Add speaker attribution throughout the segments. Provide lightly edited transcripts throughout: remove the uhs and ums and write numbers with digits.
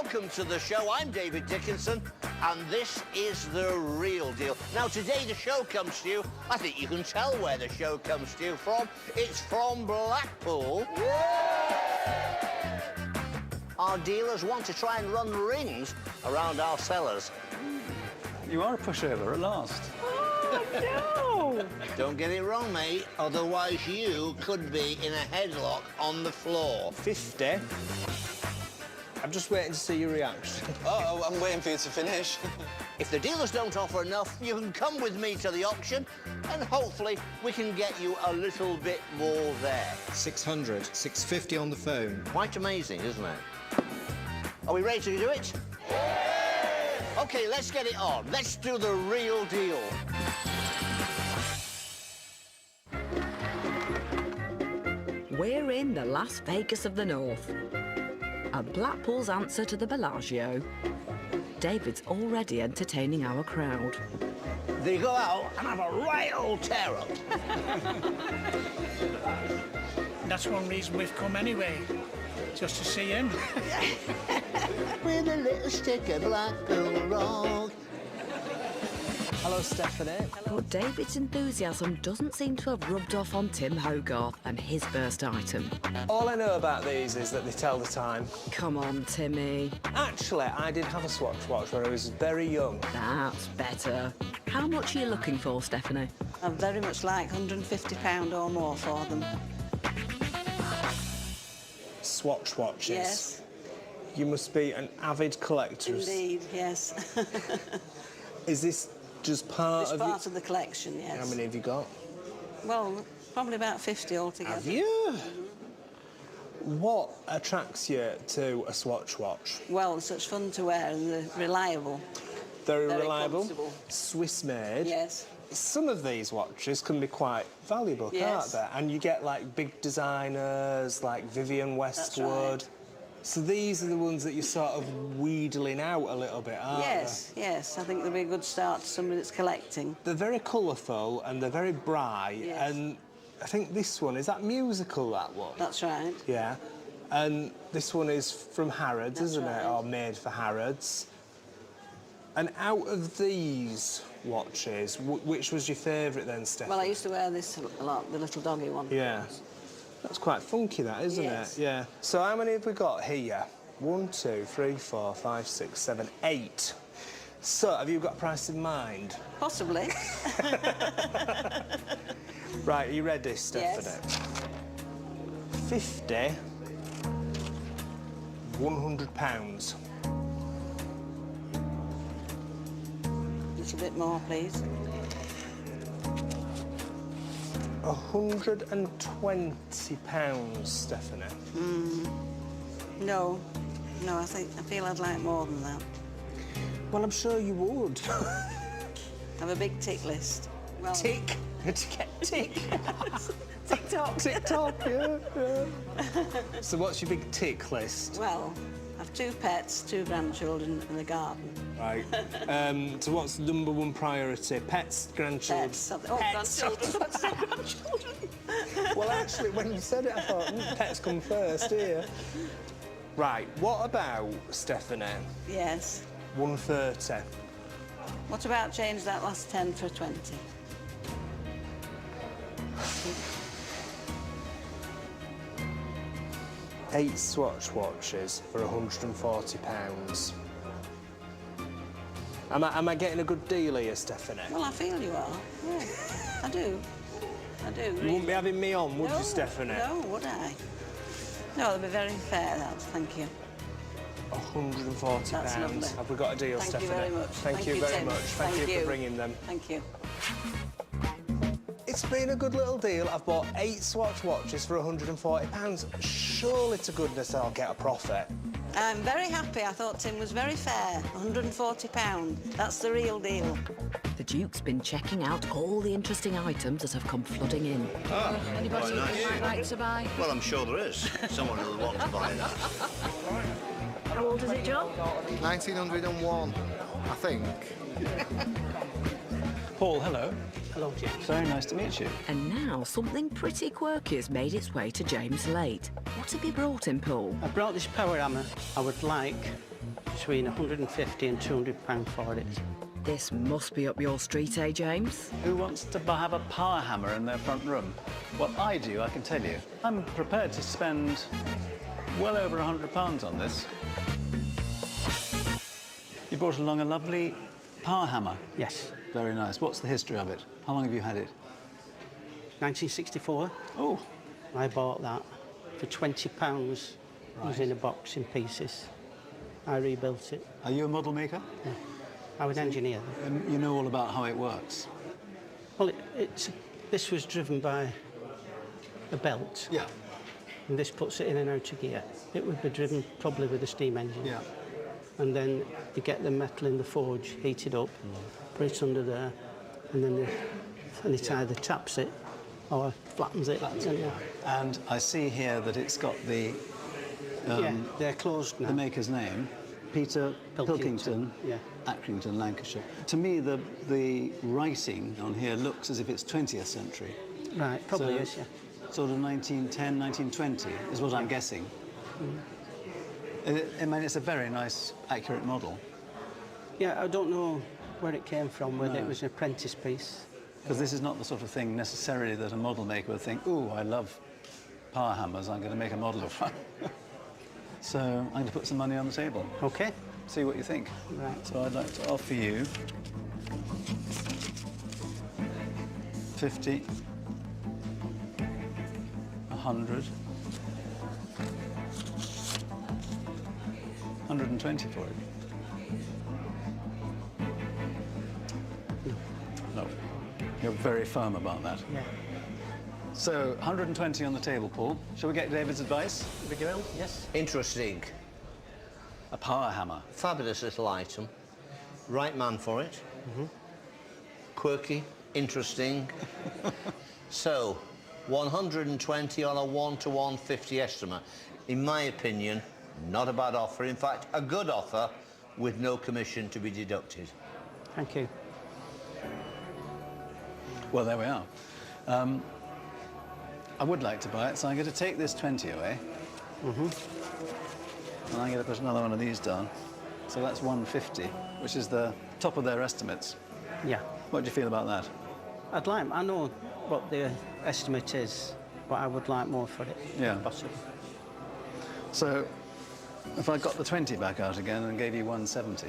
Speaker 1: welcome to the show. I'm David Dickinson, and this is The Real Deal. Now, today the show comes to you, I think you can tell where the show comes to you from. It's from Blackpool. Our dealers want to try and run rings around our cellars.
Speaker 2: You are a pushover at last.
Speaker 3: Oh, no!
Speaker 1: Don't get it wrong, mate, otherwise you could be in a headlock on the floor.
Speaker 4: 50. I'm just waiting to see your reaction.
Speaker 5: Oh, I'm waiting for you to finish.
Speaker 1: If the dealers don't offer enough, you can come with me to the auction, and hopefully we can get you a little bit more there.
Speaker 6: 600, 650 on the phone.
Speaker 1: Quite amazing, isn't it? Are we ready to do it? OK, let's get it on. Let's do the real deal.
Speaker 3: We're in the Las Vegas of the North. A Blackpool's answer to the Bellagio. David's already entertaining our crowd.
Speaker 1: They go out and have a right old tear up.
Speaker 7: That's one reason we've come anyway, just to see him.
Speaker 1: With a little stick of Blackpool rock.
Speaker 4: Hello, Stephanie.
Speaker 3: But David's enthusiasm doesn't seem to have rubbed off on Tim Hogarth and his first item.
Speaker 4: All I know about these is that they tell the time.
Speaker 3: Come on, Timmy.
Speaker 4: Actually, I did have a Swatch watch when I was very young.
Speaker 3: That's better. How much are you looking for, Stephanie?
Speaker 8: I'd very much like £150 or more for them.
Speaker 4: Swatch watches?
Speaker 8: Yes.
Speaker 4: You must be an avid collector.
Speaker 8: Indeed, yes.
Speaker 4: Is this just part
Speaker 8: It's
Speaker 4: of
Speaker 8: part of the collection, yes.
Speaker 4: How many have you got?
Speaker 8: Well, probably about 50 altogether.
Speaker 4: Have you? What attracts you to a Swatch watch?
Speaker 8: Well, it's such fun to wear and they're reliable.
Speaker 4: Very
Speaker 8: Very
Speaker 4: reliable.
Speaker 8: comfortable.
Speaker 4: Swiss-made.
Speaker 8: Yes.
Speaker 4: Some of these watches can be quite valuable, can't
Speaker 8: Yes.
Speaker 4: they? And you get, like, big designers, like Vivienne Westwood.
Speaker 8: right.
Speaker 4: So these are the ones that you're sort of wheedling out a little bit, aren't
Speaker 8: Yes, yes. I think they'll be a good start to somebody that's collecting.
Speaker 4: They're very colourful and they're very bright.
Speaker 8: Yes.
Speaker 4: And I think this one, is that musical, that one?
Speaker 8: That's right.
Speaker 4: Yeah. And this one is from Harrods,
Speaker 8: That's
Speaker 4: isn't
Speaker 8: right.
Speaker 4: it? Or made for Harrods. And out of these watches, which was your favourite then, Steph?
Speaker 8: Well, I used to wear this a lot, the little doggy one.
Speaker 4: Yeah. That's quite funky, that, isn't
Speaker 8: Yes.
Speaker 4: it? Yeah. So how many have we got here? 1, 2, 3, 4, 5, 6, 7, 8. So, have you got a price in mind?
Speaker 8: Possibly.
Speaker 4: Right, are you ready, Stephanie?
Speaker 8: Yes.
Speaker 4: 50, £100.
Speaker 8: A little bit more, please.
Speaker 4: £120, Stephanie.
Speaker 8: No. No, I feel I'd like more than that.
Speaker 4: Well, I'm sure you would.
Speaker 8: I have a big tick list. Well,
Speaker 4: Tick. Tick.
Speaker 8: TikTok.
Speaker 4: TikTok, yeah. So what's your big tick list?
Speaker 8: Well, I've 2 pets, 2 grandchildren and a garden.
Speaker 4: Right. So what's the #1 priority? Pets, grandchildren?
Speaker 8: Pets. Oh, grandchildren. What's that, grandchildren?
Speaker 4: Well, actually, when you said it, I thought, pets come first, here. Right, what about, Stephanie,
Speaker 8: Yes.
Speaker 4: 130?
Speaker 8: What about change that last 10 for 20?
Speaker 4: 8 Swatch watches for £140. Am I getting a good deal here, Stephanie?
Speaker 8: Well, I feel you are. Yeah, I do. I do.
Speaker 4: You wouldn't be having me on, would you, Stephanie?
Speaker 8: No, would I? No, they'll be very fair, that. Thank you.
Speaker 4: £140.
Speaker 8: That's lovely.
Speaker 4: Have we got a deal,
Speaker 8: Thank
Speaker 4: Stephanie?
Speaker 8: you very much.
Speaker 4: Thank you very
Speaker 8: Tim.
Speaker 4: much. Thank you for bringing them.
Speaker 8: Thank you.
Speaker 4: It's been a good little deal. I've bought 8 Swatch watches for £140. Surely to goodness I'll get a profit.
Speaker 8: I'm very happy. I thought Tim was very fair. £140. That's the real deal.
Speaker 3: The Duke's been checking out all the interesting items that have come flooding in.
Speaker 1: Anybody
Speaker 3: might like to buy?
Speaker 1: Well, I'm sure there is. Someone who'll want to buy that.
Speaker 3: How old is it, John?
Speaker 6: 1901, I think.
Speaker 2: Paul, hello. Hello, James. Very nice to meet you.
Speaker 3: And now something pretty quirky has made its way to James Late. What have you brought him, Paul?
Speaker 9: I brought this power hammer. I would like between 150 and 200 pound for it.
Speaker 3: This must be up your street, eh, James?
Speaker 2: Who wants to have a power hammer in their front room? Well, I do, I can tell you. I'm prepared to spend well over £100 on this. You brought along a lovely power hammer.
Speaker 9: Yes.
Speaker 2: Very nice. What's the history of it? How long have you had it?
Speaker 9: 1964.
Speaker 2: Oh.
Speaker 9: I bought that for £20. It was in a box in pieces. I rebuilt it.
Speaker 2: Are you a model maker?
Speaker 9: Yeah. I was an engineer.
Speaker 2: You know all about how it works?
Speaker 9: Well, this was driven by a belt.
Speaker 2: Yeah.
Speaker 9: And this puts it in and out of gear. It would be driven probably with a steam engine.
Speaker 2: Yeah.
Speaker 9: And then you get the metal in the forge heated up, put it under there, and then it either taps it or flattens it.
Speaker 2: And I see here that it's got the...
Speaker 9: yeah, they're closed now.
Speaker 2: The maker's name, Peter Pilkington,
Speaker 9: yeah.
Speaker 2: Accrington, Lancashire. To me, the writing on here looks as if it's 20th century.
Speaker 9: Right, probably is, yeah.
Speaker 2: Sort of 1910, 1920 is what I'm guessing. I mean, it's a very nice, accurate model.
Speaker 9: Yeah, I don't know where it came from, whether it was an apprentice piece.
Speaker 2: Because this is not the sort of thing necessarily that a model maker would think, ooh, I love power hammers, I'm going to make a model of one. So I'm going to put some money on the table.
Speaker 9: OK.
Speaker 2: See what you think.
Speaker 9: Right.
Speaker 2: So I'd like to offer you 50, 100, 120 for it. No. You're very firm about that.
Speaker 9: Yeah.
Speaker 2: So 120 on the table, Paul. Shall we get David's advice?
Speaker 9: We go? Yes.
Speaker 1: Interesting.
Speaker 2: A power hammer.
Speaker 1: Fabulous little item. Right man for it. Quirky, interesting. So, 120 on a 1 to 150 estimate. In my opinion, not a bad offer. In fact, a good offer with no commission to be deducted.
Speaker 9: Thank you.
Speaker 2: Well, there we are. I would like to buy it, so I'm going to take this 20 away. And I'm going to put another one of these down. So that's 150, which is the top of their estimates.
Speaker 9: Yeah.
Speaker 2: What do you feel about that?
Speaker 9: I know what the estimate is, but I would like more for it.
Speaker 2: Yeah.
Speaker 9: If possible.
Speaker 2: So, if I got the 20 back out again and gave you 170,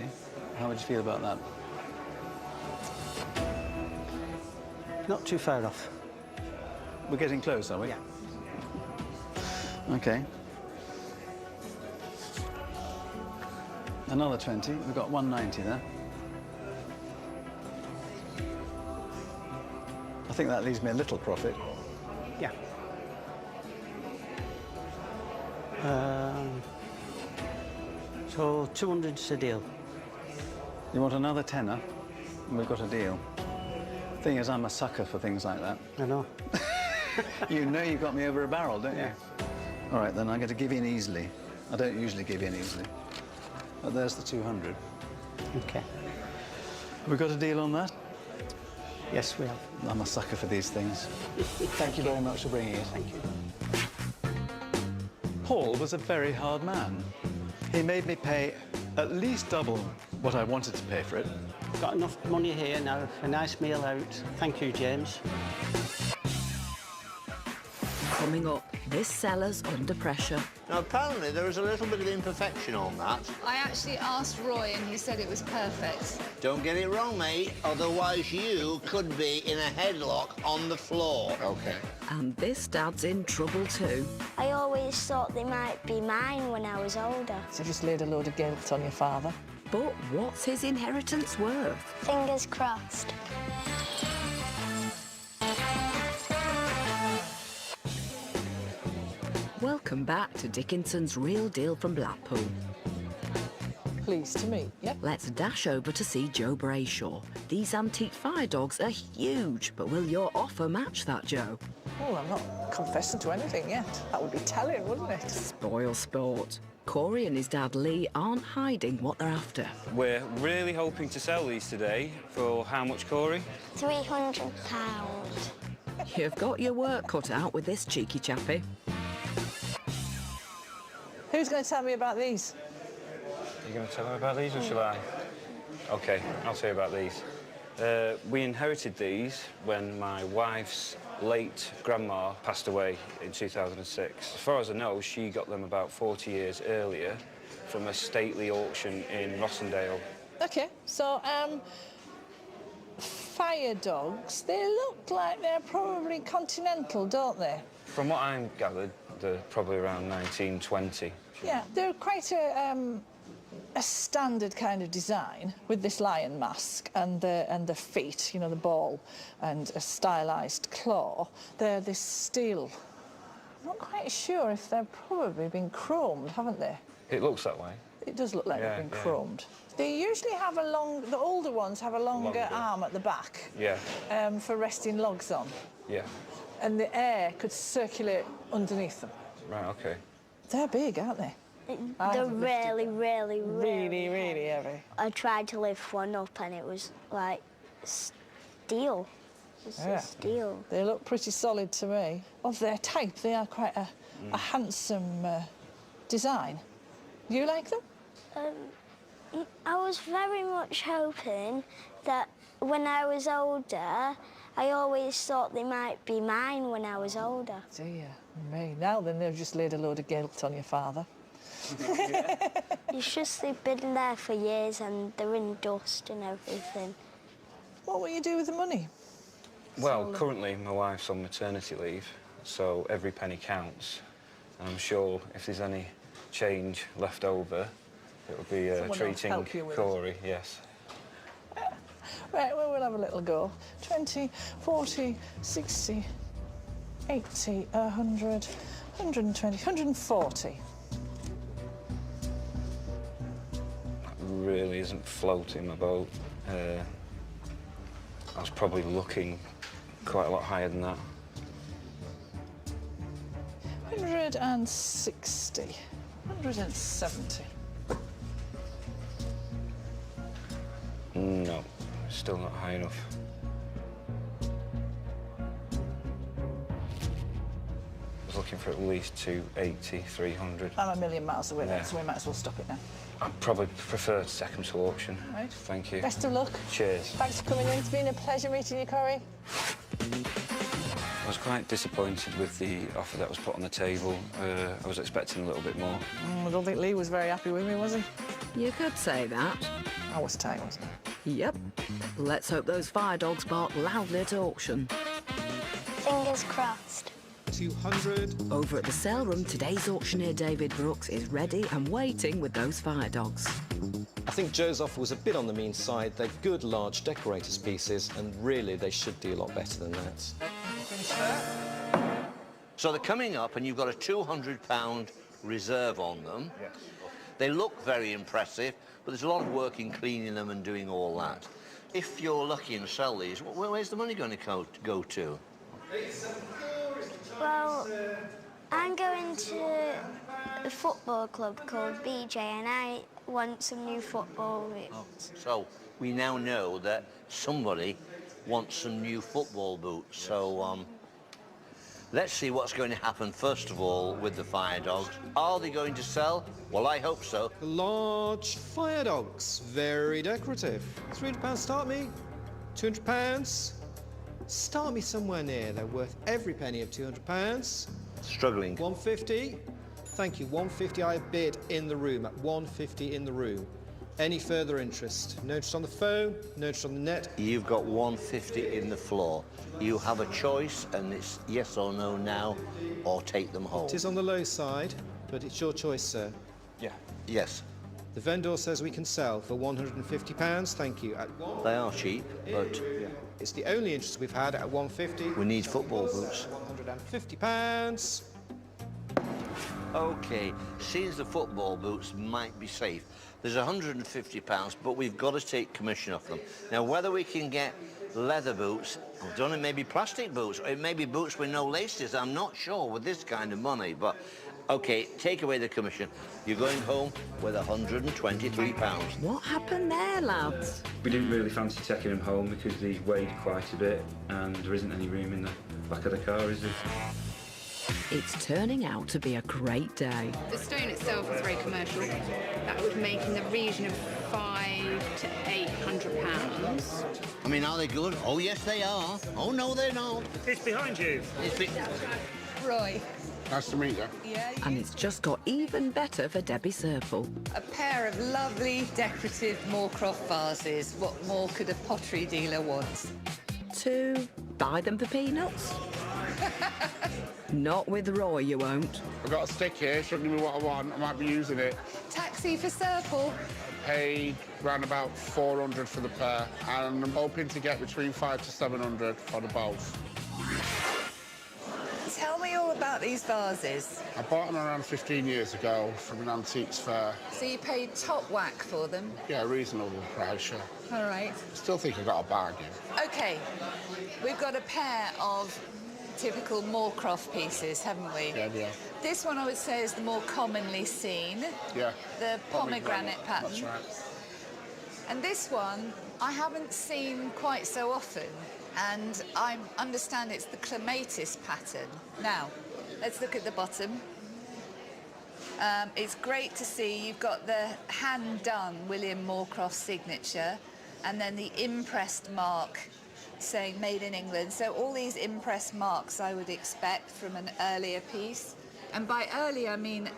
Speaker 2: how would you feel about that?
Speaker 9: Not too far off.
Speaker 2: We're getting close, are we?
Speaker 9: Yeah.
Speaker 2: OK. Another 20. We've got 190 there. I think that leaves me a little profit.
Speaker 9: Yeah. So 200's a deal.
Speaker 2: You want another tenner, and we've got a deal. Thing is, I'm a sucker for things like that.
Speaker 9: I know.
Speaker 2: You know you got me over a barrel, don't you? All right, then I'm going to give in easily. I don't usually give in easily. But there's the 200.
Speaker 9: OK.
Speaker 2: Have we got a deal on that?
Speaker 9: Yes, we have.
Speaker 2: I'm a sucker for these things. Thank you very much for bringing it.
Speaker 9: Thank you.
Speaker 2: Paul was a very hard man. He made me pay at least double what I wanted to pay for it.
Speaker 9: Got enough money here now for a nice meal out. Thank you, James.
Speaker 3: Coming up, this seller's under pressure.
Speaker 1: Now, apparently there is a little bit of imperfection on that.
Speaker 10: I actually asked Roy and he said it was perfect.
Speaker 1: Don't get it wrong, mate, otherwise you could be in a headlock on the floor.
Speaker 6: OK.
Speaker 3: And this dad's in trouble too.
Speaker 11: I always thought they might be mine when I was older.
Speaker 12: So just laid a load of guilt on your father.
Speaker 3: But what's his inheritance worth?
Speaker 11: Fingers crossed.
Speaker 3: Welcome back to Dickinson's Real Deal from Blackpool.
Speaker 12: Pleased to meet you.
Speaker 3: Let's dash over to see Joe Brayshaw. These antique fire dogs are huge, but will your offer match that, Joe?
Speaker 12: Oh, I'm not confessing to anything yet. That would be telling, wouldn't it?
Speaker 3: Spoil sport. Corey and his dad Lee aren't hiding what they're after.
Speaker 13: We're really hoping to sell these today. For how much, Corey?
Speaker 11: £300.
Speaker 3: You've got your work cut out with this cheeky chappie.
Speaker 12: Who's going to tell me about these?
Speaker 13: You going to tell them about these, or shall I? OK, I'll tell you about these. We inherited these when my wife's late grandma passed away in 2006. As far as I know, she got them about 40 years earlier from a stately auction in Rossendale.
Speaker 12: OK, so, fire dogs, they look like they're probably continental, don't they?
Speaker 13: From what I'm gathered, they're probably around 1920.
Speaker 12: Yeah, they're quite a standard kind of design with this lion mask and the feet, you know, the ball and a stylised claw. They're this steel. I'm not quite sure if they've probably been chromed, haven't they?
Speaker 13: It looks that way.
Speaker 12: It does look like they've been chromed. They usually have the older ones have a longer arm at the back.
Speaker 13: Yeah.
Speaker 12: For resting logs on.
Speaker 13: Yeah.
Speaker 12: And the air could circulate underneath them.
Speaker 13: Right, OK.
Speaker 12: They're big, aren't they?
Speaker 11: They're really, really,
Speaker 12: really, really heavy.
Speaker 11: I tried to lift one up and it was like steel. It's steel.
Speaker 12: They look pretty solid to me. Of their type, they are quite a handsome design. You like them?
Speaker 11: I was very much hoping that when I was older, I always thought they might be mine when I was older.
Speaker 12: Dear me. Now then, they've just laid a load of guilt on your father.
Speaker 11: It's just they've been there for years and they're in dust and everything.
Speaker 12: What will you do with the money?
Speaker 13: Well, currently my wife's on maternity leave, so every penny counts. And I'm sure if there's any change left over, it'll be treating Corey, yes.
Speaker 12: Right, well, we'll have a little go. 20, 40, 60, 80, 100, 120, 140.
Speaker 13: Really isn't floating my boat. I was probably looking quite a lot higher than that.
Speaker 12: 160, 170.
Speaker 13: No, still not high enough. I was looking for at least 280, 300.
Speaker 12: I'm a million miles away then, so we might as well stop it now.
Speaker 13: I'd probably prefer to take them to auction.
Speaker 12: Right.
Speaker 13: Thank you.
Speaker 12: Best of luck.
Speaker 13: Cheers.
Speaker 12: Thanks for coming in. It's been a pleasure meeting you, Corey.
Speaker 13: I was quite disappointed with the offer that was put on the table. I was expecting a little bit more.
Speaker 12: I don't think Lee was very happy with me, was he?
Speaker 3: You could say that.
Speaker 12: I was tight, wasn't I?
Speaker 3: Yep. Let's hope those fire dogs bark loudly at auction.
Speaker 11: Fingers crossed.
Speaker 6: 200.
Speaker 3: Over at the sale room, today's auctioneer David Brooks is ready and waiting with those fire dogs.
Speaker 14: I think Joe's offer was a bit on the mean side. They're good, large decorators pieces, and really they should do a lot better than that.
Speaker 1: So they're coming up, and you've got a £200 reserve on them.
Speaker 15: Yes.
Speaker 1: They look very impressive, but there's a lot of work in cleaning them and doing all that. If you're lucky and sell these, where's the money going to go to?
Speaker 11: Well, I'm going to a football club called BJ and I want some new football boots.
Speaker 1: So we now know that somebody wants some new football boots. So let's see what's going to happen first of all with the fire dogs. Are they going to sell? Well, I hope so.
Speaker 6: The large fire dogs, very decorative. £300 start me, £200. Start me somewhere near. They're worth every penny of £200.
Speaker 1: Struggling.
Speaker 6: 150. Thank you. 150. I bid in the room at 150 in the room. Any further interest? No interest on the phone. No interest on the net.
Speaker 1: You've got 150 in the floor. You have a choice, and it's yes or no now, or take them home.
Speaker 6: It is on the low side, but it's your choice, sir.
Speaker 13: Yeah.
Speaker 1: Yes.
Speaker 6: The vendor says we can sell for £150. Thank you.
Speaker 1: They are cheap, but
Speaker 6: it's the only interest we've had at 150.
Speaker 1: we need football boots.
Speaker 6: £150.
Speaker 1: OK, seems the football boots might be safe. There's £150, but we've got to take commission off them. Now, whether we can get leather boots, I don't know, maybe plastic boots, or it may be boots with no laces, I'm not sure with this kind of money, but OK, take away the commission. You're going home with £123.
Speaker 3: What happened there, lads?
Speaker 13: We didn't really fancy taking him home because they weighed quite a bit and there isn't any room in the back of the car, is there?
Speaker 3: It's turning out to be a great day.
Speaker 10: The stone itself is very commercial. That would make in the region of £500 to £800.
Speaker 1: I mean, are they good? Oh, yes, they are. Oh, no, they're not.
Speaker 15: It's behind you.
Speaker 10: Roy.
Speaker 15: Nice to meet you.
Speaker 10: Yeah.
Speaker 3: And it's just got even better for Debbie Serple.
Speaker 16: A pair of lovely decorative Moorcroft vases. What more could a pottery dealer want?
Speaker 3: To buy them for peanuts? Not with Roy, you won't.
Speaker 15: I've got a stick here, showing me what I want. I might be using it.
Speaker 16: Taxi for Serple.
Speaker 15: Paid round about 400 for the pair, and I'm hoping to get between 500 to 700 for the both.
Speaker 16: Tell me all about these vases.
Speaker 15: I bought them around 15 years ago from an antiques fair.
Speaker 16: So you paid top whack for them?
Speaker 15: Yeah, reasonable price, yeah.
Speaker 16: All right.
Speaker 15: Still think I got a bargain.
Speaker 16: OK, we've got a pair of typical Moorcroft pieces, haven't we?
Speaker 15: Yeah, yeah.
Speaker 16: This one I would say is the more commonly seen.
Speaker 15: Yeah.
Speaker 16: The pomegranate pattern.
Speaker 15: That's right.
Speaker 16: And this one I haven't seen quite so often, and I understand it's the clematis pattern. Now, let's look at the bottom. It's great to see you've got the hand-done William Moorcroft signature, and then the impressed mark saying made in England. So all these impressed marks I would expect from an earlier piece. And by early, I mean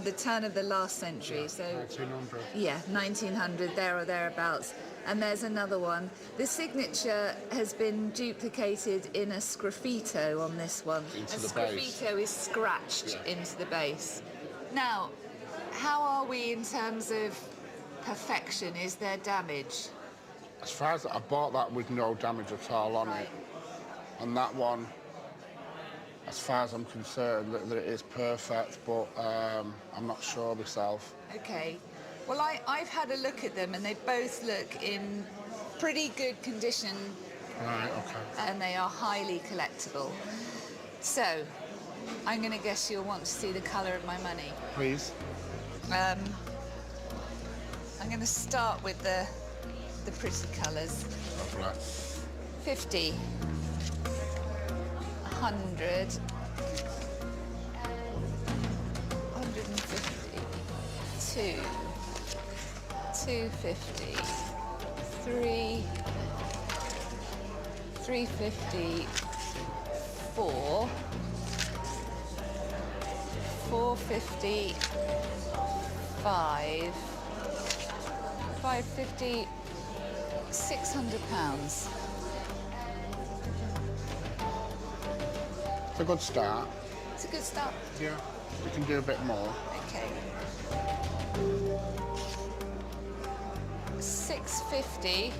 Speaker 16: the turn of the last century. So
Speaker 15: 1900.
Speaker 16: Yeah, 1900, there or thereabouts. And there's another one. The signature has been duplicated in a sgraffito on this one.
Speaker 15: Into
Speaker 16: a
Speaker 15: the base.
Speaker 16: sgraffito is scratched into the base. Now, how are we in terms of perfection? Is there damage?
Speaker 15: As far as I bought that with no damage at all on it, and that one, as far as I'm concerned, that it is perfect, but I'm not sure myself.
Speaker 16: Okay. Well, I've had a look at them, and they both look in pretty good condition.
Speaker 15: Right, okay.
Speaker 16: And they are highly collectible. So, I'm going to guess you'll want to see the colour of my money.
Speaker 15: Please.
Speaker 16: I'm going to start with the pretty colours.
Speaker 15: Lovely.
Speaker 16: 50. 100. 150. 2. 250. 3. 350. 4. 450. 5. 550. £600.
Speaker 15: It's a good start.
Speaker 16: It's a good start.
Speaker 15: Yeah, we can do a bit more.
Speaker 16: Okay. 650.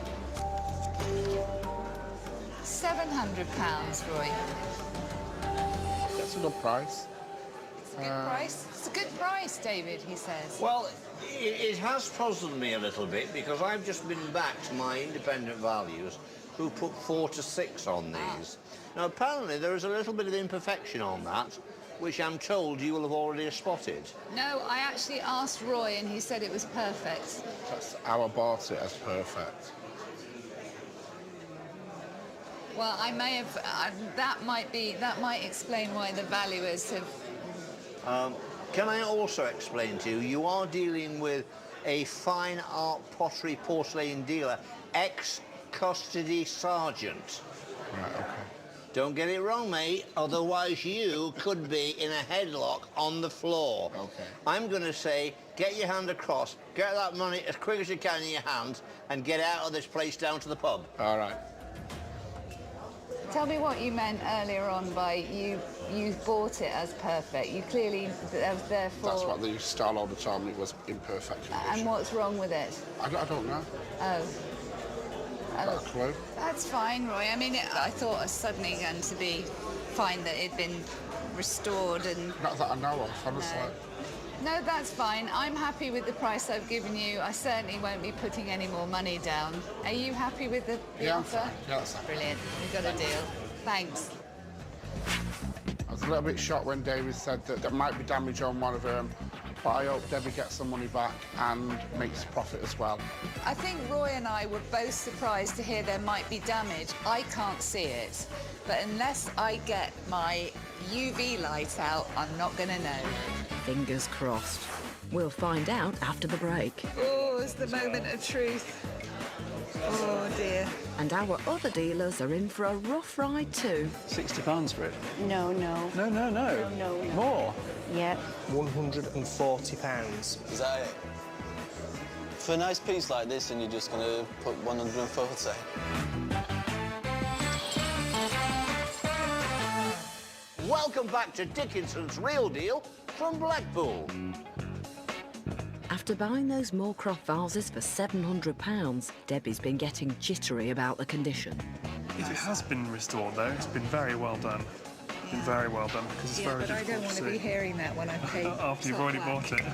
Speaker 16: £700, Roy.
Speaker 15: That's a good price.
Speaker 16: It's a good price. It's a good price, David, he says.
Speaker 1: Well, it has puzzled me a little bit because I've just been back to my independent values who put 4 to 6 on these. Now, apparently there is a little bit of imperfection on that, which I'm told you will have already spotted.
Speaker 16: No, I actually asked Roy and he said it was perfect.
Speaker 15: That's how I bought it as perfect.
Speaker 16: Well, I may have... that might explain why the valuers have...
Speaker 1: Can I also explain to you, you are dealing with a fine art pottery porcelain dealer, ex-custody sergeant.
Speaker 15: Right, okay.
Speaker 1: Don't get it wrong, mate, otherwise you could be in a headlock on the floor.
Speaker 15: Okay.
Speaker 1: I'm going to say, get your hand across, get that money as quick as you can in your hand, and get out of this place down to the pub.
Speaker 15: All right.
Speaker 16: Tell me what you meant earlier on by you bought it as perfect. You clearly, therefore...
Speaker 15: That's what they style all the time, it was in perfect condition.
Speaker 16: And what's wrong with it?
Speaker 15: I don't know.
Speaker 16: Oh.
Speaker 15: Got a clue.
Speaker 16: That's fine, Roy. I mean, I thought I was suddenly going to be fine that it'd been restored and...
Speaker 15: Not that I know of, honestly.
Speaker 16: No, that's fine. I'm happy with the price I've given you. I certainly won't be putting any more money down. Are you happy with the offer?
Speaker 15: I'm fine. Yeah, that's fine.
Speaker 16: Brilliant. We've got a deal. Thanks.
Speaker 15: I was a little bit shocked when David said that there might be damage on one of them, but I hope Debbie gets the money back and makes profit as well.
Speaker 16: I think Roy and I were both surprised to hear there might be damage. I can't see it, but unless I get my UV light out, I'm not going to know.
Speaker 3: Fingers crossed. We'll find out after the break.
Speaker 16: Oh, it's the moment of truth. Oh, dear.
Speaker 3: And our other dealers are in for a rough ride too.
Speaker 2: £60 for it?
Speaker 17: No, no.
Speaker 2: No, no, no.
Speaker 17: No.
Speaker 2: More?
Speaker 17: Yeah.
Speaker 4: £140.
Speaker 5: Is that it? For a nice piece like this, and you're just going to put 140?
Speaker 1: Welcome back to Dickinson's Real Deal from Blackpool.
Speaker 3: After buying those Moorcroft vases for £700, Debbie's been getting jittery about the condition.
Speaker 18: If it has been restored, though, it's been very well done. Been very well done, because it's very
Speaker 16: but I don't want to be hearing that when I pay
Speaker 18: after you've already bought it.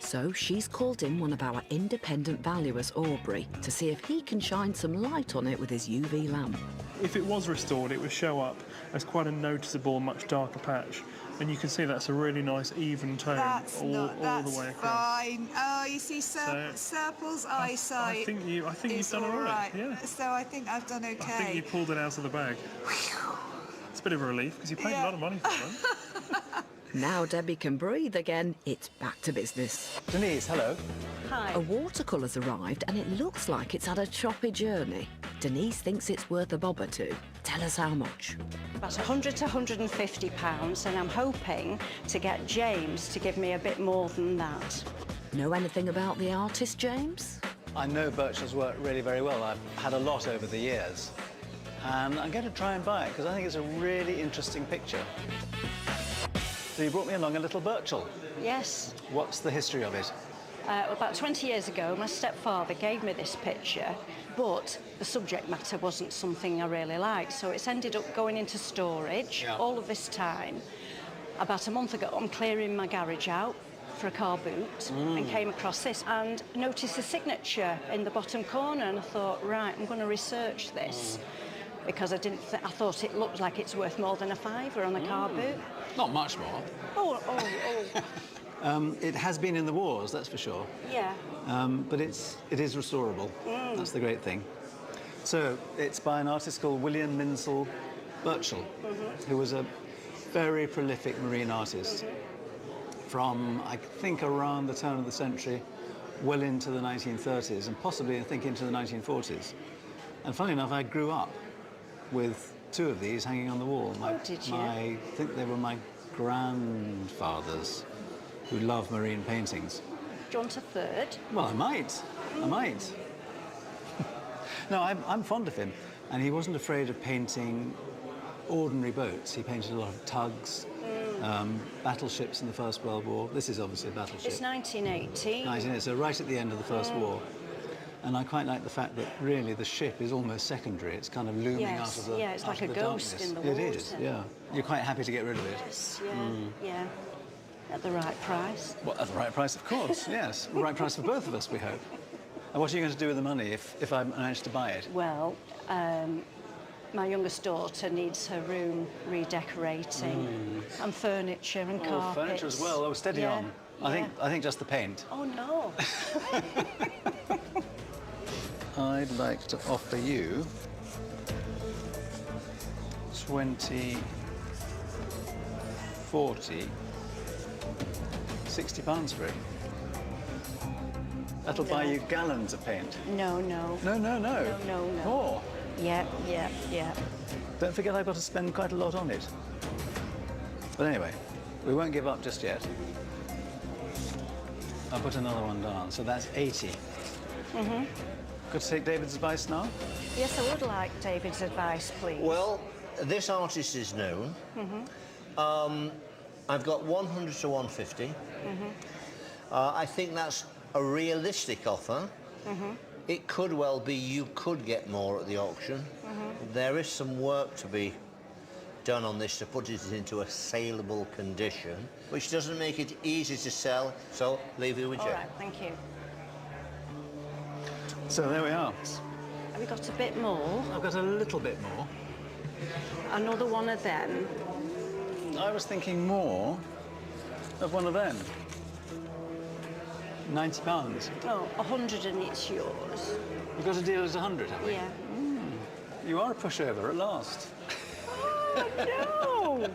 Speaker 3: So she's called in one of our independent valuers, Aubrey, to see if he can shine some light on it with his UV lamp.
Speaker 18: If it was restored, it would show up as quite a noticeable, much darker patch. And you can see that's a really nice, even tone all the way across.
Speaker 16: Fine. Oh, you see, Serple's eyesight.
Speaker 18: I think you've done all right. Yeah.
Speaker 16: So I think I've done okay.
Speaker 18: I think you pulled it out of the bag. It's a bit of a relief because you paid a lot of money for them.
Speaker 3: Now Debbie can breathe again, it's back to business.
Speaker 2: Denise, hello.
Speaker 17: Hi.
Speaker 3: A watercolour's arrived and it looks like it's had a choppy journey. Denise thinks it's worth a bob or two. Tell us how much.
Speaker 17: About £100 to £150, and I'm hoping to get James to give me a bit more than that.
Speaker 3: Know anything about the artist, James?
Speaker 2: I know Birchall's work really very well. I've had a lot over the years. And I'm going to try and buy it because I think it's a really interesting picture. So you brought me along a little Birchall.
Speaker 17: Yes.
Speaker 2: What's the history of it?
Speaker 17: About 20 years ago, my stepfather gave me this picture, but the subject matter wasn't something I really liked, so it's ended up going into storage all of this time. About a month ago, I'm clearing my garage out for a car boot and came across this and noticed the signature in the bottom corner, and I thought, right, I'm going to research this. Because I thought it looked like it's worth more than a £5 on a car boot.
Speaker 2: Not much more.
Speaker 17: Oh.
Speaker 2: It has been in the wars, that's for sure.
Speaker 17: Yeah.
Speaker 2: But it is restorable. That's the great thing. So it's by an artist called William Minsell Birchall, who was a very prolific marine artist from, I think, around the turn of the century, well into the 1930s, and possibly, I think, into the 1940s. And funny enough, I grew up with two of these hanging on the wall.
Speaker 17: Did you?
Speaker 2: I think they were my grandfathers who loved marine paintings.
Speaker 17: Do you want a third?
Speaker 2: Well, I might. No, I'm fond of him. And he wasn't afraid of painting ordinary boats. He painted a lot of tugs, battleships in the First World War. This is obviously a battleship.
Speaker 17: It's 1918.
Speaker 2: 1918, so right at the end of the First War. And I quite like the fact that really the ship is almost secondary. It's kind of looming out of the
Speaker 17: Yeah, it's like a ghost in the
Speaker 2: water. It is, yeah. You're quite happy to get rid of it.
Speaker 17: Yes, yeah. At the right price.
Speaker 2: Well, at the right price, of course, yes. The right price for both of us, we hope. And what are you going to do with the money if I manage to buy it?
Speaker 17: Well, my youngest daughter needs her room redecorating and furniture and carpets.
Speaker 2: Furniture as well. Oh, steady on. I think just the paint.
Speaker 17: Oh, no.
Speaker 2: I'd like to offer you 20, 40, £60 for it. That'll buy you gallons of paint.
Speaker 17: No.
Speaker 2: No.
Speaker 17: No.
Speaker 2: More?
Speaker 17: Yeah.
Speaker 2: Don't forget I've got to spend quite a lot on it. But anyway, we won't give up just yet. I'll put another one down, so that's 80. Got to take David's advice now?
Speaker 17: Yes, I would like David's advice, please.
Speaker 1: Well, this artist is known. I've got 100 to 150. I think that's a realistic offer. It could well be you could get more at the auction. There is some work to be done on this to put it into a saleable condition, which doesn't make it easy to sell, so leave it with you.
Speaker 17: All right, thank you.
Speaker 2: So there we are.
Speaker 17: Have you got a bit more?
Speaker 2: I've got a little bit more.
Speaker 17: Another one of them.
Speaker 2: I was thinking more of one of them. £90.
Speaker 17: Oh, 100 and it's yours.
Speaker 2: We've got a deal at 100, have we?
Speaker 17: Yeah.
Speaker 2: You are a pushover at last.
Speaker 17: Oh, no!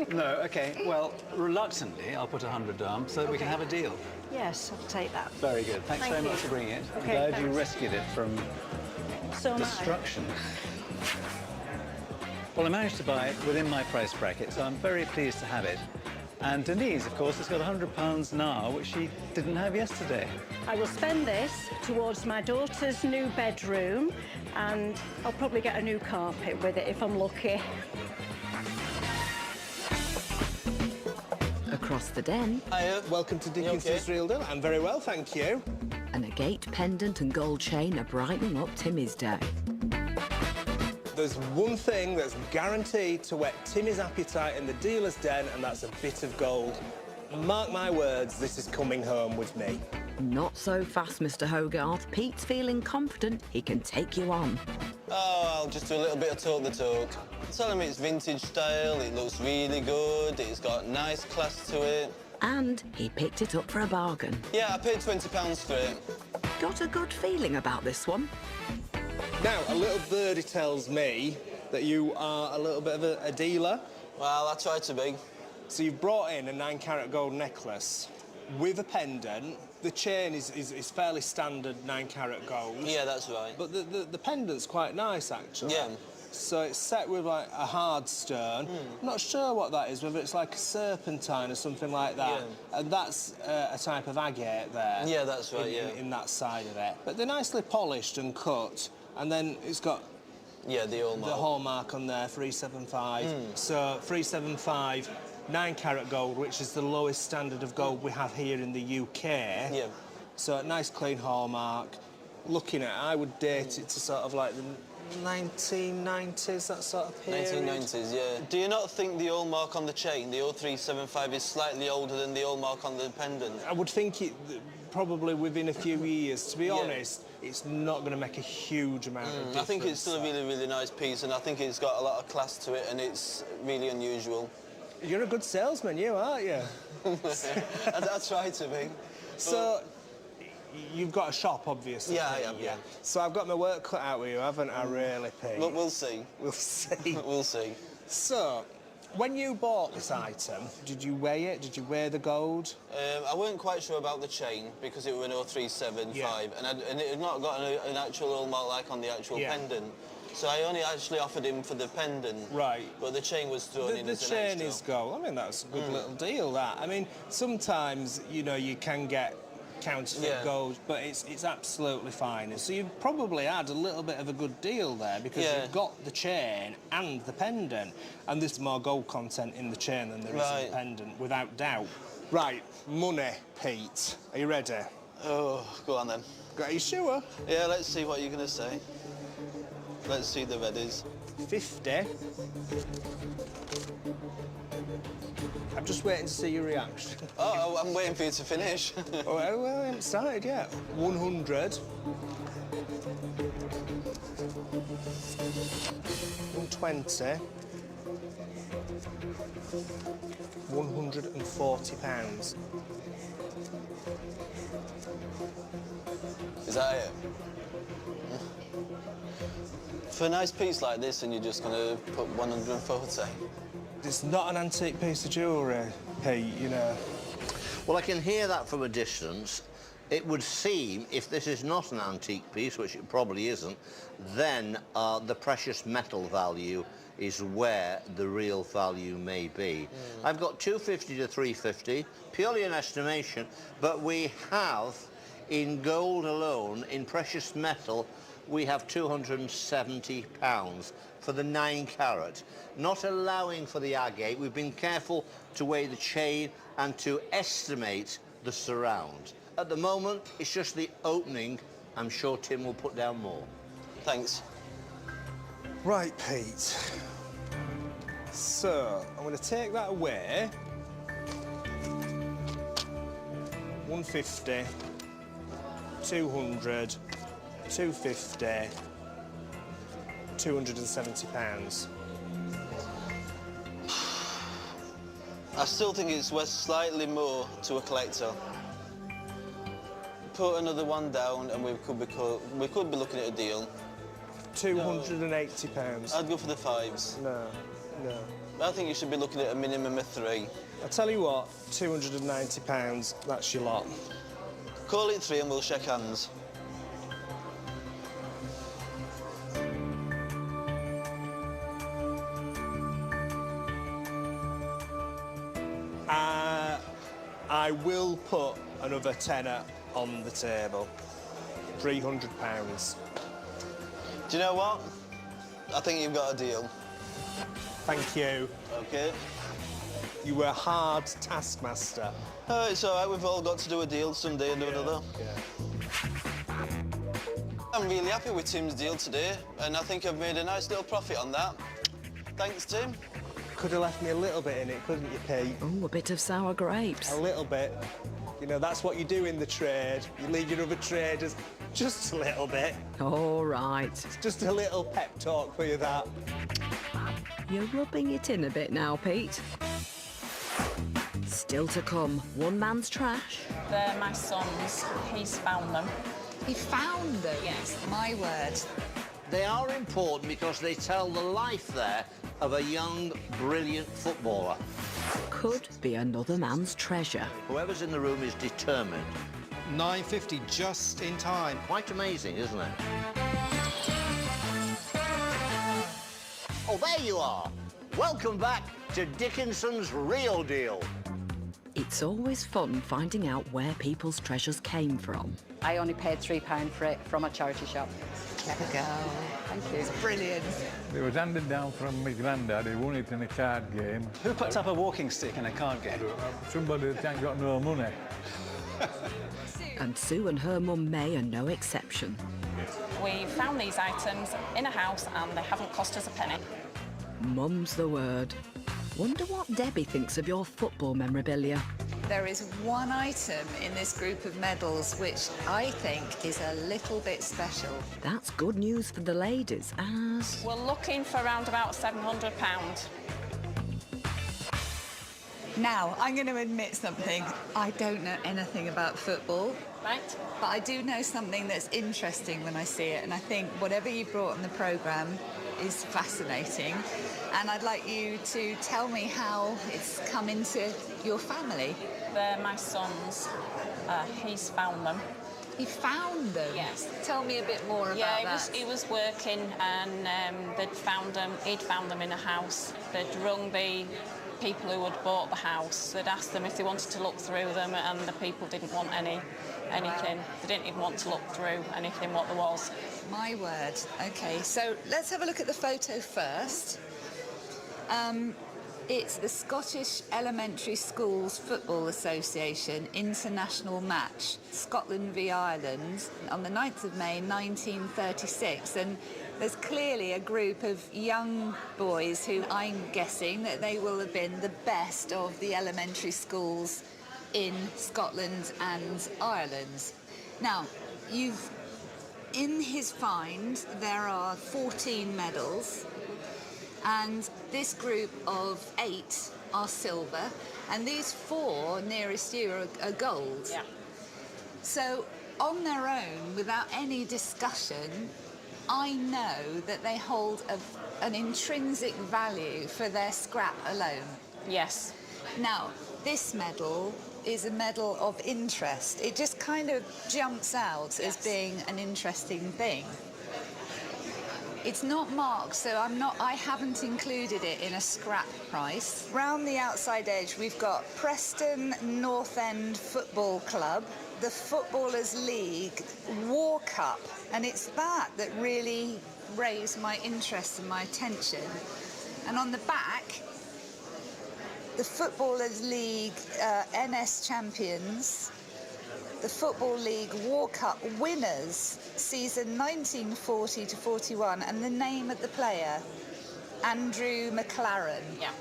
Speaker 2: No, OK. Well, reluctantly, I'll put 100 down so that we can have a deal.
Speaker 17: Yes, I'll take that.
Speaker 2: Very good. Thanks
Speaker 17: Thank
Speaker 2: very
Speaker 17: you.
Speaker 2: much for bringing it. I'm
Speaker 17: Okay,
Speaker 2: glad you
Speaker 17: thanks.
Speaker 2: rescued it from
Speaker 17: So am I.
Speaker 2: destruction. Well, I managed to buy it within my price bracket, so I'm very pleased to have it. And Denise, of course, has got £100 now, which she didn't have yesterday.
Speaker 17: I will spend this towards my daughter's new bedroom, and I'll probably get a new carpet with it if I'm lucky.
Speaker 3: Across the den,
Speaker 4: Hiya, welcome to Dickinson's Real Deal. I'm very well, thank you.
Speaker 3: an agate pendant and gold chain are brightening up Timmy's day.
Speaker 4: There's one thing that's guaranteed to whet Timmy's appetite in the dealer's den, and that's a bit of gold. Mark my words, this is coming home with me.
Speaker 3: Not so fast, Mr. Hogarth. Pete's feeling confident he can take you on.
Speaker 5: Oh, I'll just do a little bit of talk the talk. Tell him it's vintage style, it looks really good, it's got nice class to it.
Speaker 3: And he picked it up for a bargain.
Speaker 5: Yeah, I paid £20 for it.
Speaker 3: Got a good feeling about this one.
Speaker 4: Now, a little birdie tells me that you are a little bit of a dealer.
Speaker 5: Well, I try to be.
Speaker 4: So you've brought in a 9-carat gold necklace with a pendant. The chain is fairly standard 9-carat gold.
Speaker 5: Yeah, that's right.
Speaker 4: But the pendant's quite nice, actually.
Speaker 5: Yeah.
Speaker 4: So it's set with, like, a hard stone. I'm not sure what that is, whether it's like a serpentine or something like that.
Speaker 5: Yeah.
Speaker 4: And that's a type of agate there.
Speaker 5: Yeah, that's right,
Speaker 4: in that side of it. But they're nicely polished and cut, and then it's got...
Speaker 5: Yeah, the hallmark.
Speaker 4: The hallmark on there, 375. So 375, 9-carat gold, which is the lowest standard of gold we have here in the UK.
Speaker 5: Yeah.
Speaker 4: So a nice clean hallmark. Looking at it, I would date it to sort of like the 1990s, that sort of period.
Speaker 5: 1990s, yeah. Do you not think the hallmark on the chain, the 0375, is slightly older than the hallmark on the pendant?
Speaker 4: I would think it probably within a few years. To be honest, it's not going to make a huge amount of difference.
Speaker 5: I think it's still a really, really nice piece, and I think it's got a lot of class to it, and it's really unusual.
Speaker 4: You're a good salesman, you, aren't you?
Speaker 5: I try to be.
Speaker 4: So, you've got a shop, obviously.
Speaker 5: Yeah, I have, yeah.
Speaker 4: So I've got my work cut out with you, haven't I, really, Pete?
Speaker 5: Look, we'll see.
Speaker 4: We'll see.
Speaker 5: We'll see.
Speaker 4: So, when you bought this item, did you weigh it? Did you weigh the gold?
Speaker 5: I weren't quite sure about the chain because it was an 0375, and it had not got an actual hallmark like on the actual pendant. So I only actually offered him for the pendant.
Speaker 4: Right.
Speaker 5: But the chain was thrown in as an
Speaker 4: The chain
Speaker 5: extra.
Speaker 4: is gold. I mean, that's a good little deal, that. I mean, sometimes, you know, you can get counterfeit gold, but it's absolutely fine. And so you've probably had a little bit of a good deal there because you've got the chain and the pendant, and there's more gold content in the chain than there is in the pendant, without doubt. Right, money, Pete. Are you ready?
Speaker 5: Oh, go on then.
Speaker 4: Are you sure?
Speaker 5: Yeah, let's see what you're going to say. Let's see the readies.
Speaker 4: 50. I'm just waiting to see your reaction.
Speaker 5: Oh, I'm waiting for you to finish.
Speaker 4: Oh, well, I haven't started yet. 100. 120. £140.
Speaker 5: Is that it? For a nice piece like this, and you're just going to put 140?
Speaker 4: It's not an antique piece of jewellery, Pete, you know.
Speaker 1: Well, I can hear that from a distance. It would seem, if this is not an antique piece, which it probably isn't, then the precious metal value is where the real value may be. I've got 250 to 350, purely an estimation, but we have, in gold alone, in precious metal, we have £270 for the 9-carat, not allowing for the agate. We've been careful to weigh the chain and to estimate the surround. At the moment, it's just the opening. I'm sure Tim will put down more.
Speaker 5: Thanks.
Speaker 4: Right, Pete. So, I'm going to take that away. 150, 200, 250, £270.
Speaker 5: I still think it's worth slightly more to a collector. put another one down and we could be looking at a deal.
Speaker 4: £280.
Speaker 5: I'd go for the 5s.
Speaker 4: No.
Speaker 5: I think you should be looking at a minimum of 3.
Speaker 4: I tell you what, £290, that's your lot.
Speaker 5: Call it 3 and we'll shake hands.
Speaker 4: I will put another tenner on the table. £300.
Speaker 5: Do you know what? I think you've got a deal.
Speaker 4: Thank you.
Speaker 5: OK.
Speaker 4: You were a hard taskmaster.
Speaker 5: Oh, it's all right. We've all got to do a deal someday or another.
Speaker 4: Yeah.
Speaker 5: I'm really happy with Tim's deal today, and I think I've made a nice little profit on that. Thanks, Tim.
Speaker 4: Could have left me a little bit in it, couldn't you, Pete?
Speaker 3: Oh, a bit of sour grapes.
Speaker 4: A little bit. You know, that's what you do in the trade. You leave your other traders just a little bit.
Speaker 3: All right.
Speaker 4: It's just a little pep talk for you, that.
Speaker 3: You're rubbing it in a bit now, Pete. Still to come, one man's trash.
Speaker 19: They're my son's. He's found them.
Speaker 16: He found them?
Speaker 19: Yes.
Speaker 16: My word.
Speaker 1: They are important because they tell the life there of a young, brilliant footballer.
Speaker 3: Could be another man's treasure.
Speaker 1: Whoever's in the room is determined.
Speaker 6: £9.50 just in time.
Speaker 1: Quite amazing, isn't it? Oh, there you are. Welcome back to Dickinson's Real Deal.
Speaker 3: It's always fun finding out where people's treasures came from.
Speaker 20: I only paid £3 for it from a charity shop.
Speaker 16: Clever girl.
Speaker 20: Thank you.
Speaker 16: It's brilliant.
Speaker 21: It was handed down from my granddad. He won it in a card game.
Speaker 2: Who puts up a walking stick in a card game?
Speaker 21: Somebody that ain't got no money.
Speaker 3: And Sue and her mum May are no exception.
Speaker 19: We found these items in a house and they haven't cost us a penny.
Speaker 3: Mum's the word. Wonder what Debbie thinks of your football memorabilia.
Speaker 16: There is one item in this group of medals which I think is a little bit special.
Speaker 3: That's good news for the ladies, as...
Speaker 19: We're looking for around about £700.
Speaker 16: Now, I'm going to admit something. I don't know anything about football.
Speaker 19: Right.
Speaker 16: But I do know something that's interesting when I see it, and I think whatever you brought on the programme is fascinating. And I'd like you to tell me how it's come into your family.
Speaker 19: They're my son's. He's found them.
Speaker 16: He found them?
Speaker 19: Yes.
Speaker 16: Tell me a bit more about that.
Speaker 19: Yeah, he was working and they'd found them. He'd found them in a house. They'd rung the people who had bought the house. They'd asked them if they wanted to look through them, and the people didn't want anything. They didn't even want to look through anything what there was.
Speaker 16: My word. OK, so let's have a look at the photo first. It's the Scottish Elementary Schools Football Association international match, Scotland v Ireland, on the 9th of May 1936. And there's clearly a group of young boys who I'm guessing that they will have been the best of the elementary schools in Scotland and Ireland. Now, in his find, there are 14 medals. And this group of 8 are silver, and these 4 nearest you are gold.
Speaker 19: Yeah.
Speaker 16: So, on their own, without any discussion, I know that they hold an intrinsic value for their scrap alone.
Speaker 19: Yes.
Speaker 16: Now, this medal is a medal of interest. It just kind of jumps out as being an interesting thing. It's not marked, so I haven't included it in a scrap price. Round the outside edge, we've got Preston North End Football Club, the Footballers' League War Cup, and it's that really raised my interest and my attention. And on the back, the Footballers' League NS champions, the Football League War Cup winners, season 1940 to 41, and the name of the player, Andrew McLaren.
Speaker 19: Yeah.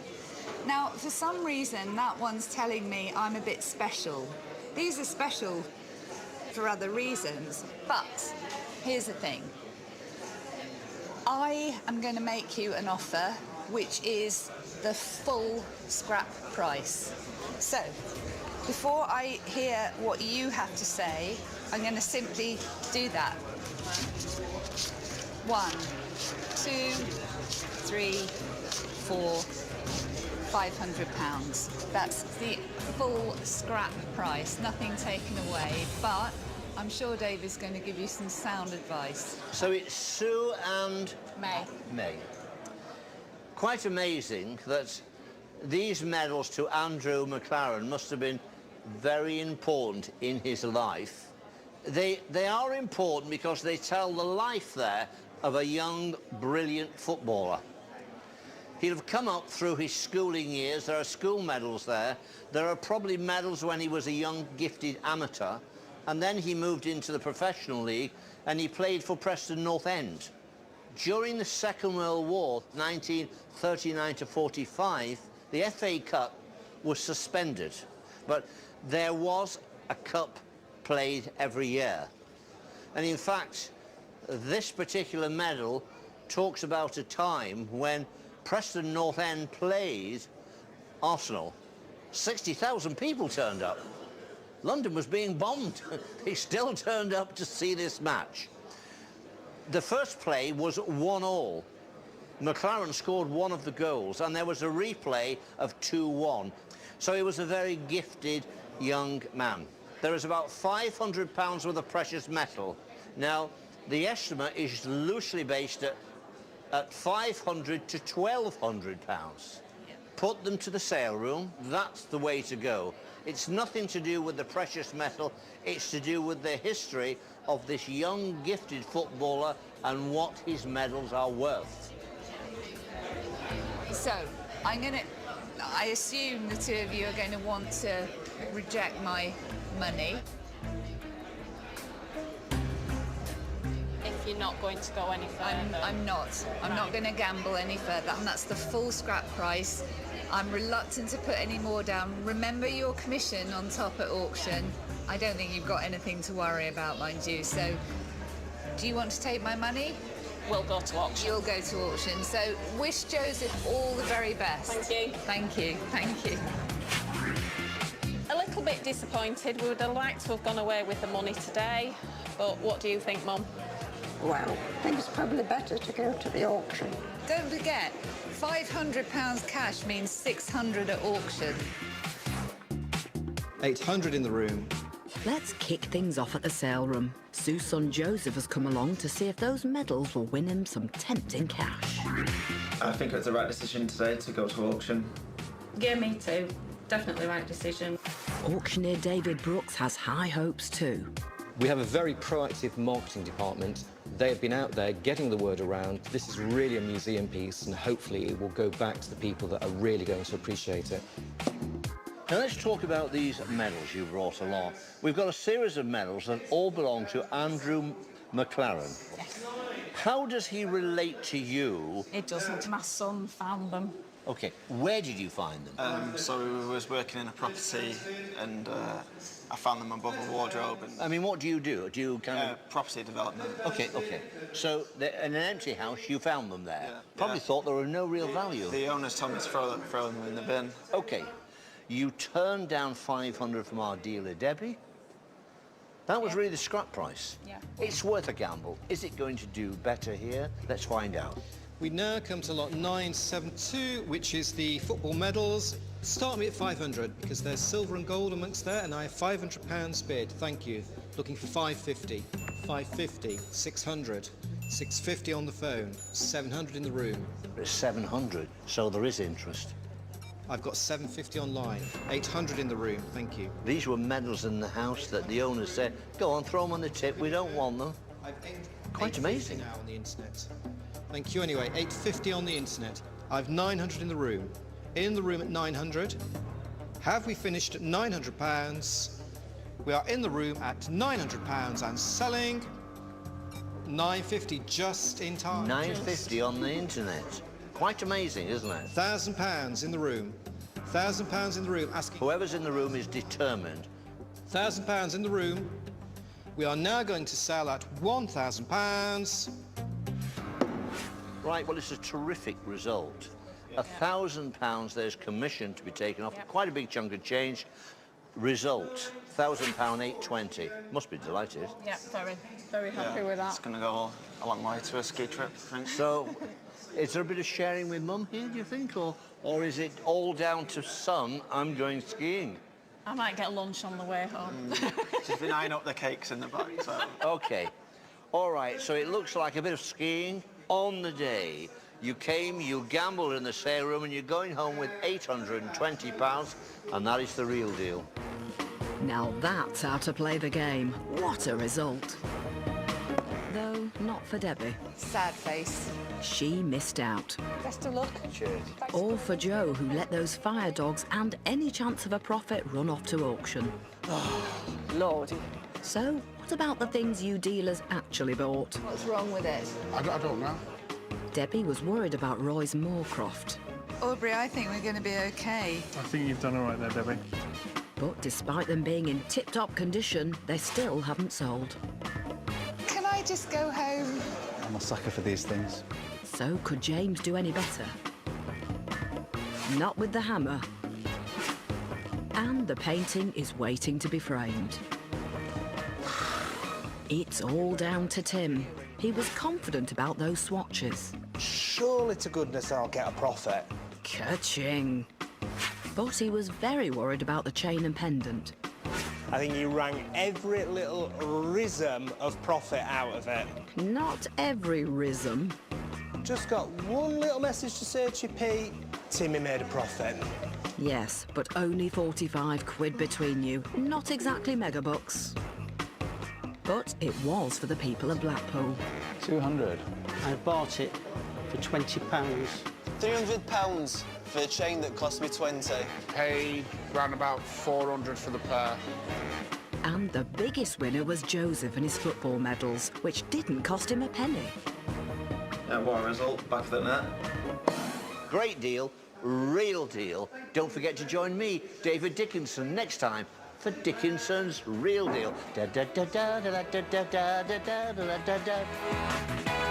Speaker 16: Now, for some reason, that one's telling me I'm a bit special. These are special for other reasons, but here's the thing. I am going to make you an offer which is the full scrap price. So, before I hear what you have to say, I'm going to simply do that. 1, 2, 3, 4, £500. That's the full scrap price, nothing taken away, but I'm sure Dave is going to give you some sound advice.
Speaker 1: So it's Sue and...
Speaker 16: May.
Speaker 1: May. Quite amazing that these medals to Andrew McLaren must have been very important in his life. They are important because they tell the life there of a young, brilliant footballer. He'll have come up through his schooling years. There are school medals there. There are probably medals when he was a young, gifted amateur. And then he moved into the professional league and he played for Preston North End. During the Second World War, 1939 to 45, the FA Cup was suspended. But there was a cup played every year. And in fact, this particular medal talks about a time when Preston North End played Arsenal. 60,000 people turned up. London was being bombed. They still turned up to see this match. The first play was 1-1. McLaren scored one of the goals, and there was a replay of 2-1. So he was a very gifted young man. There is about £500 worth of precious metal. Now, the estimate is loosely based at £500 to £1,200. Put them to the sale room. That's the way to go. It's nothing to do with the precious metal. It's to do with the history of this young, gifted footballer and what his medals are worth.
Speaker 16: So, I assume the two of you are going to want to reject my money.
Speaker 19: If you're not going to go any further.
Speaker 16: I'm not. I'm not going to gamble any further, and that's the full scrap price. I'm reluctant to put any more down. Remember your commission on top at auction. I don't think you've got anything to worry about, mind you. So, do you want to take my money?
Speaker 19: We'll go to auction.
Speaker 16: You'll go to auction. So, wish Joseph all the very best.
Speaker 19: Thank you.
Speaker 16: Thank you. Thank you.
Speaker 19: A little bit disappointed. We would have liked to have gone away with the money today. But what do you think, Mum?
Speaker 7: Well, I think it's probably better to go to the auction.
Speaker 16: Don't forget, £500 cash means 600 at auction.
Speaker 6: 800 in the room.
Speaker 3: Let's kick things off at the sale room. Sue's son Joseph has come along to see if those medals will win him some tempting cash.
Speaker 22: I think it was the right decision today to go to auction.
Speaker 23: Yeah, me too. Definitely right decision.
Speaker 3: Auctioneer David Brooks has high hopes too.
Speaker 14: We have a very proactive marketing department. They have been out there getting the word around. This is really a museum piece, and hopefully it will go back to the people that are really going to appreciate it.
Speaker 1: Now let's talk about these medals you brought along. We've got a series of medals that all belong to Andrew McLaren.
Speaker 19: Yes.
Speaker 1: How does he relate to you?
Speaker 19: It doesn't. My son found them.
Speaker 1: OK, where did you find them?
Speaker 22: So we was working in a property and I found them above a wardrobe. And,
Speaker 1: I mean, what do? Do you kind of...
Speaker 22: property development.
Speaker 1: OK. So in an empty house, you found them there? Yeah. Probably thought there were no real value.
Speaker 22: The owners told me to throw them in the bin.
Speaker 1: OK. You turned down 500 from our dealer, Debbie. That was really the scrap price.
Speaker 19: Yeah.
Speaker 1: It's worth a gamble. Is it going to do better here? Let's find out.
Speaker 6: We now come to lot 972, which is the football medals. Start me at 500, because there's silver and gold amongst there, and I have £500 bid. Thank you. Looking for 550, 550, 600, 650 on the phone, 700 in the room.
Speaker 1: It's 700, so there is interest.
Speaker 6: I've got 750 online, 800 in the room. Thank you.
Speaker 1: These were medals in the house that the owners said, go on, throw them on the tip, we don't want them. Quite amazing.
Speaker 6: Now on the internet. Thank you anyway. 850 on the internet. I've 900 in the room. In the room at 900. Have we finished at £900? We are in the room at £900 and selling 950 just in time.
Speaker 1: 950 on the internet. Quite amazing, isn't it?
Speaker 6: £1,000 in the room. £1,000 in the room. Asking.
Speaker 1: Whoever's in the room is determined.
Speaker 6: £1,000 in the room. We are now going to sell at £1,000.
Speaker 1: Right, well, it's a terrific result. £1,000 there's commission to be taken off, quite a big chunk of change. Result, £1,000, 820. Must be delighted.
Speaker 19: Yeah, very happy with that.
Speaker 22: It's going to go a long way to a ski trip, I think.
Speaker 1: So, is there a bit of sharing with Mum here, do you think? Or is it all down to Son, I'm going skiing?
Speaker 19: I might get lunch on the way home.
Speaker 22: She's been eyeing up the cakes in the back, so...
Speaker 1: OK. All right, so it looks like a bit of skiing on the day. You came, you gambled in the sale room, and you're going home with £820, and that is the real deal.
Speaker 3: Now that's how to play the game. What a result. Though not for Debbie.
Speaker 16: Sad face.
Speaker 3: She missed out.
Speaker 16: Best of luck.
Speaker 1: Cheers.
Speaker 3: All for Joe, who let those fire dogs and any chance of a profit run off to auction.
Speaker 16: Oh, Lordy.
Speaker 3: So, what about the things you dealers actually bought?
Speaker 16: What's wrong with it?
Speaker 15: I don't know.
Speaker 3: Debbie was worried about Roy's Moorcroft.
Speaker 16: Aubrey, I think we're going to be OK.
Speaker 18: I think you've done all right there, Debbie.
Speaker 3: But despite them being in tip-top condition, they still haven't sold.
Speaker 16: Can I just go home?
Speaker 2: I'm a sucker for these things.
Speaker 3: So could James do any better? Not with the hammer. And the painting is waiting to be framed. It's all down to Tim. He was confident about those swatches.
Speaker 4: Surely to goodness I'll get a profit.
Speaker 3: Ka-ching. But he was very worried about the chain and pendant.
Speaker 4: I think you rang every little rhythm of profit out of it.
Speaker 3: Not every rhythm.
Speaker 4: Just got one little message to say to you, Pete. Timmy made a profit.
Speaker 3: Yes, but only 45 quid between you. Not exactly megabucks. But it was for the people of Blackpool.
Speaker 2: 200.
Speaker 8: I bought it for £20.
Speaker 5: £300 for a chain that cost me 20.
Speaker 15: Paid round about 400 for the pair.
Speaker 3: And the biggest winner was Joseph and his football medals, which didn't cost him a penny.
Speaker 22: What a result, back of the net.
Speaker 1: Great deal, real deal. Don't forget to join me, David Dickinson, next time for Dickinson's Real Deal. Da da da da da da da da da da da da da.